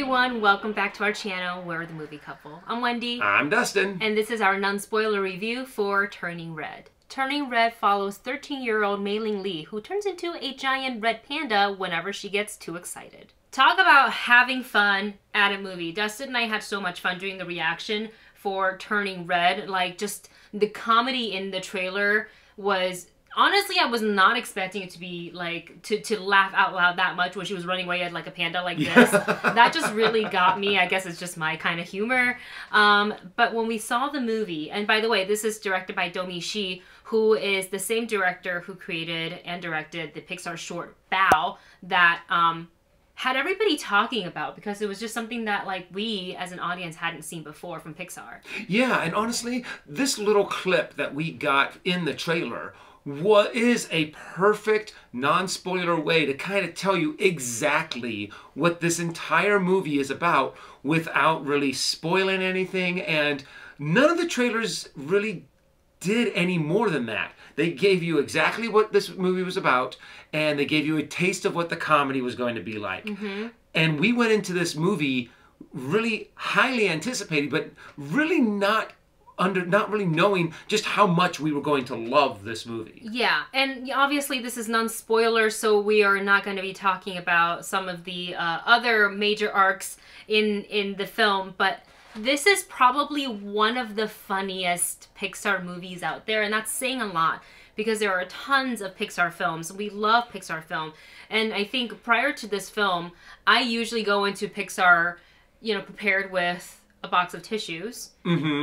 everyone, welcome back to our channel, We're the Movie Couple. I'm Wendy. I'm Dustin. And this is our non-spoiler review for Turning Red. Turning Red follows 13-year-old Mei Ling Lee, who turns into a giant red panda whenever she gets too excited. Talk about having fun at a movie. Dustin and I had so much fun doing the reaction for Turning Red. Like, just the comedy in the trailer was... Honestly, I was not expecting it to be, like, to laugh out loud that much when she was running away at, like, a panda like this. That just really got me. I guess it's just my kind of humor. But when we saw the movie, and by the way, this is directed by Domee Shi, who is the same director who created and directed the Pixar short Bao that had everybody talking about, because it was just something that, like, we as an audience hadn't seen before from Pixar. Yeah, and honestly, this little clip that we got in the trailer what is a perfect non-spoiler way to kind of tell you exactly what this entire movie is about without really spoiling anything, and none of the trailers really did any more than that. They gave you exactly what this movie was about, and they gave you a taste of what the comedy was going to be like. And we went into this movie really highly anticipated, but really not really knowing just how much we were going to love this movie. Yeah, and obviously this is non-spoiler, so we are not going to be talking about some of the other major arcs in the film, but this is probably one of the funniest Pixar movies out there, and that's saying a lot, because there are tons of Pixar films. We love Pixar film, and I think prior to this film, I usually go into Pixar, you know, prepared with a box of tissues,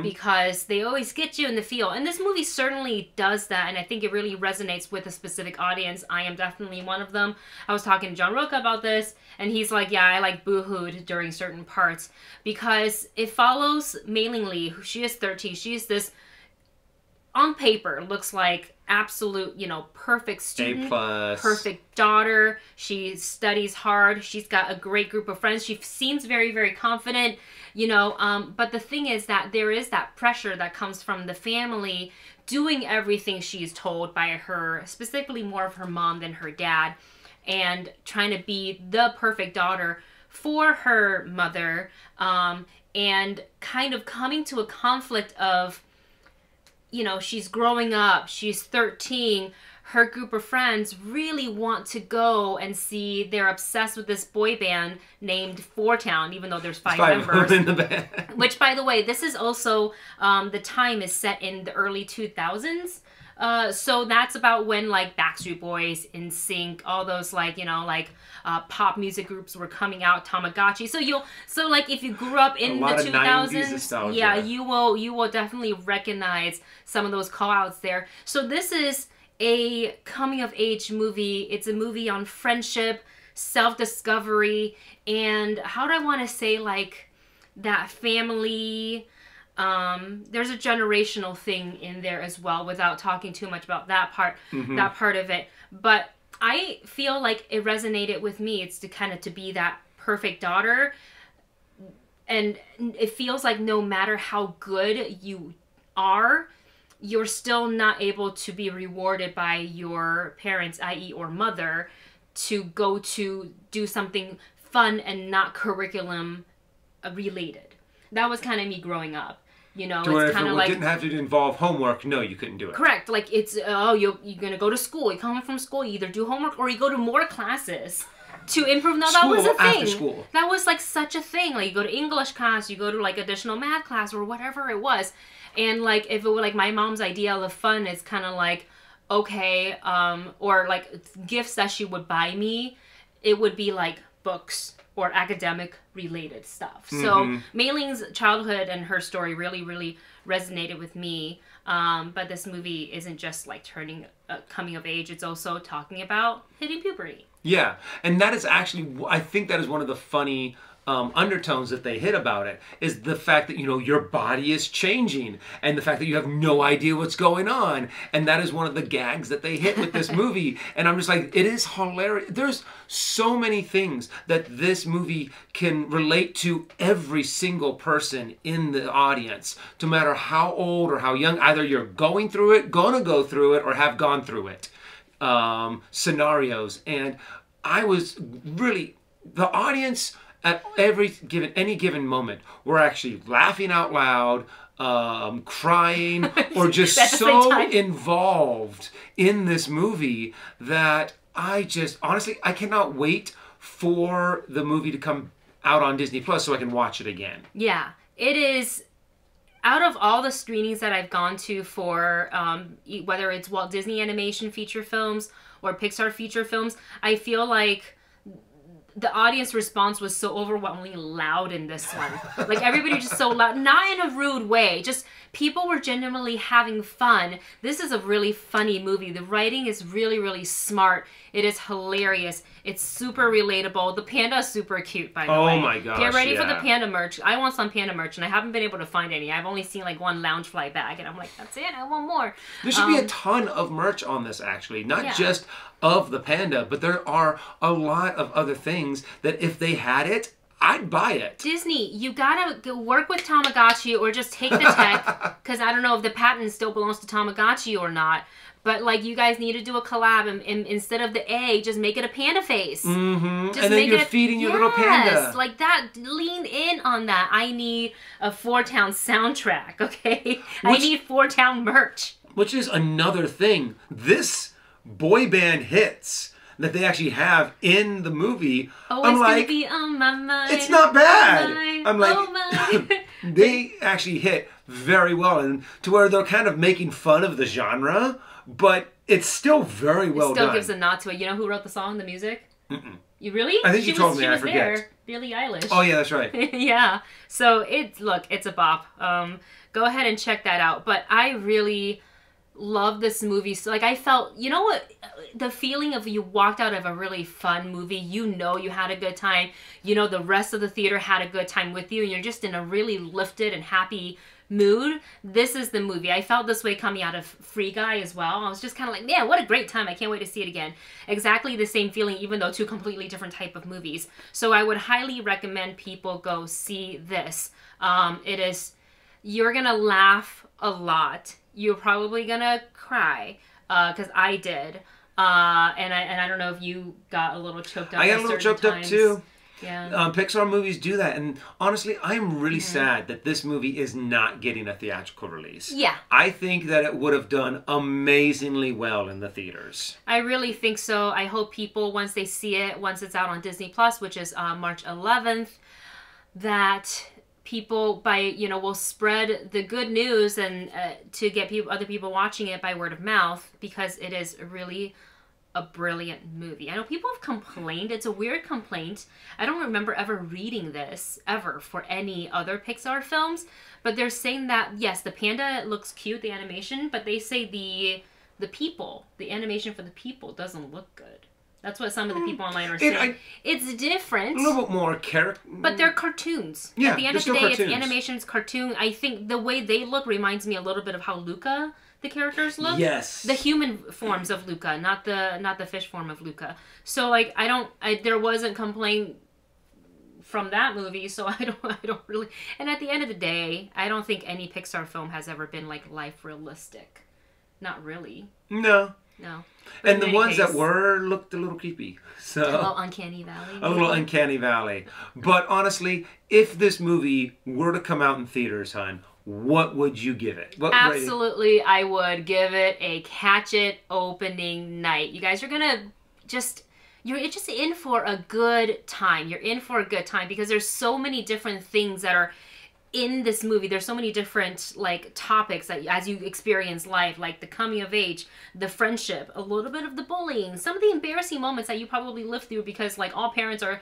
because they always get you in the feel, and this movie certainly does that, and I think it really resonates with a specific audience. I am definitely one of them. I was talking to John Roca about this, and he's like, yeah, I like boohooed during certain parts, because it follows Mei Ling Lee. She is 13. She is this, on paper, looks like absolute, you know, perfect student, A+, perfect daughter. She studies hard. She's got a great group of friends. She seems very, very confident, you know, but the thing is that there is that pressure that comes from the family doing everything she's told by her, specifically more of her mom than her dad, and trying to be the perfect daughter for her mother, and kind of coming to a conflict of, you know, she's growing up, she's 13, her group of friends really want to go and see, they're obsessed with this boy band named Four Town, even though there's five members. In the band. Which, by the way, this is also, the time is set in the early 2000s. So that's about when, like, Backstreet Boys, NSYNC, all those, like, you know, like, pop music groups were coming out, Tamagotchi. So like, if you grew up in the 2000s, yeah, you will definitely recognize some of those call-outs there. So this is a coming-of-age movie. It's a movie on friendship, self-discovery, and how do I want to say, like, that family... there's a generational thing in there as well, without talking too much about that part, that part of it. But I feel like it resonated with me. It's to be that perfect daughter. And it feels like no matter how good you are, you're still not able to be rewarded by your parents, i.e. or mother, to go to do something fun and not curriculum related. That was kind of me growing up. You know, it's kind of like... If it didn't have to involve homework, no, you couldn't do it. Correct. Like, it's, oh, you're going to go to school. You come home from school, you either do homework or you go to more classes to improve. Now, that was a thing. After school. That was, like, such a thing. Like, you go to English class, you go to, like, additional math class or whatever it was. And, like, if it were, like, my mom's idea of fun is kind of like, okay, or, like, gifts that she would buy me, it would be, like, books or academic related stuff. So Mei Ling's childhood and her story really, really resonated with me. But this movie isn't just like coming of age. It's also talking about hitting puberty. Yeah, and that is actually, I think that is one of the funny undertones that they hit about it, is the fact that, you know, your body is changing, and the fact that you have no idea what's going on, and that is one of the gags that they hit with this movie. And I'm just like, it is hilarious. There's so many things that this movie can relate to every single person in the audience, no matter how old or how young. Either you're going through it, gonna go through it, or have gone through it. Scenarios. And I was really, the audience at any given moment, we're actually laughing out loud, crying, or just so involved in this movie that honestly, I cannot wait for the movie to come out on Disney Plus so I can watch it again. Yeah, it is. Out of all the screenings that I've gone to for whether it's Walt Disney Animation feature films or Pixar feature films, I feel like the audience response was so overwhelmingly loud in this one. Like, everybody just so loud, not in a rude way, just people were genuinely having fun. This is a really funny movie. The writing is really, really smart. It is hilarious. It's super relatable. The panda is super cute, by the way. Oh my gosh, get ready for the panda merch. I want some panda merch, and I haven't been able to find any. I've only seen like one Loungefly bag, and I'm like, that's it, I want more. There should be a ton of merch on this, actually. Not just of the panda, but there are a lot of other things that if they had it, I'd buy it. Disney, you gotta work with Tamagotchi or just take the tech, because I don't know if the patent still belongs to Tamagotchi or not. But, like, you guys need to do a collab, and instead of the egg, just make it a panda face. Mm-hmm. Just and then you're feeding your little panda. Yes, like that. Lean in on that. I need a Four Town soundtrack, okay? I need Four Town merch. Which is another thing. This boy band hits that they actually have in the movie. Oh, I'm like, gonna be on my mind. It's not bad. I'm like, they actually hit very well, and to where they're kind of making fun of the genre, but it's still very well done. It still gives a nod to it. You know who wrote the song, the music? Mm-mm. You really? I think you told me. I forget. There. Billie Eilish. Oh yeah, that's right. Yeah. So it's a bop. Go ahead and check that out. But I really love this movie. So, like, I felt, you know what, the feeling of you walked out of a really fun movie, you know you had a good time, you know the rest of the theater had a good time with you, and you're just in a really lifted and happy mood. This is the movie. I felt this way coming out of Free Guy as well. I was just kind of like, man, what a great time. I can't wait to see it again. Exactly the same feeling, even though two completely different type of movies. So I would highly recommend people go see this. You're gonna laugh a lot. You're probably gonna cry, because I did. And I don't know if you got a little choked up. I got a little choked up too. Yeah. Pixar movies do that, and honestly, I'm really sad that this movie is not getting a theatrical release. Yeah. I think that it would have done amazingly well in the theaters. I really think so. I hope people, once they see it, once it's out on Disney Plus, which is March 11th, that people will spread the good news and to get other people watching it by word of mouth, because it is really a brilliant movie. I know people have complained. It's a weird complaint. I don't remember ever reading this ever for any other Pixar films, but they're saying that yes, the panda looks cute, the animation, but they say the animation for the people doesn't look good. That's what some of the people online are saying. It's different. A little bit more character. But they're cartoons. Yeah, at the end of the day, cartoons. It's animation's cartoon. I think the way they look reminds me a little bit of how Luca, the characters, look. Yes. The human forms of Luca, not the fish form of Luca. So, like, there wasn't complaint from that movie, so I don't really. And at the end of the day, I don't think any Pixar film has ever been, like, life realistic. Not really. No. But and the ones that were looked a little creepy. So, a little Uncanny Valley. A little Uncanny Valley. But honestly, if this movie were to come out in theaters, hon, what would you give it? What Absolutely, rating? I would give it a catch it opening night. You guys are gonna you're just in for a good time. You're in for a good time because there's so many different things that are in this movie. There's so many different, like, topics that as you experience life, like the coming of age, the friendship, a little bit of the bullying, some of the embarrassing moments that you probably lived through, because, like, all parents are,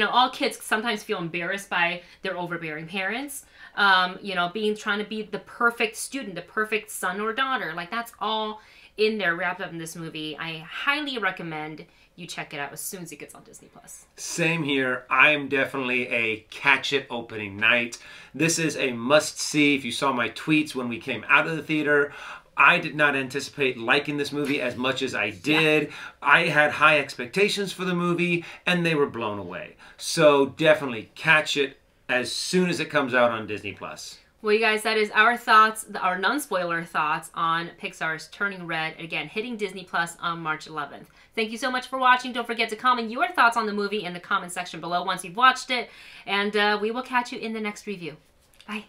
all kids sometimes feel embarrassed by their overbearing parents. Trying to be the perfect student, the perfect son or daughter. Like, that's all in there wrapped up in this movie. I highly recommend you check it out as soon as it gets on Disney Plus. Same here. I'm definitely a catch it opening night. This is a must-see. If you saw my tweets when we came out of the theater, I did not anticipate liking this movie as much as I did. Yeah. I had high expectations for the movie, and they were blown away. So definitely catch it as soon as it comes out on Disney Plus. Well, you guys, that is our thoughts, our non-spoiler thoughts on Pixar's Turning Red, again, hitting Disney Plus on March 11th. Thank you so much for watching. Don't forget to comment your thoughts on the movie in the comment section below once you've watched it, and we will catch you in the next review. Bye.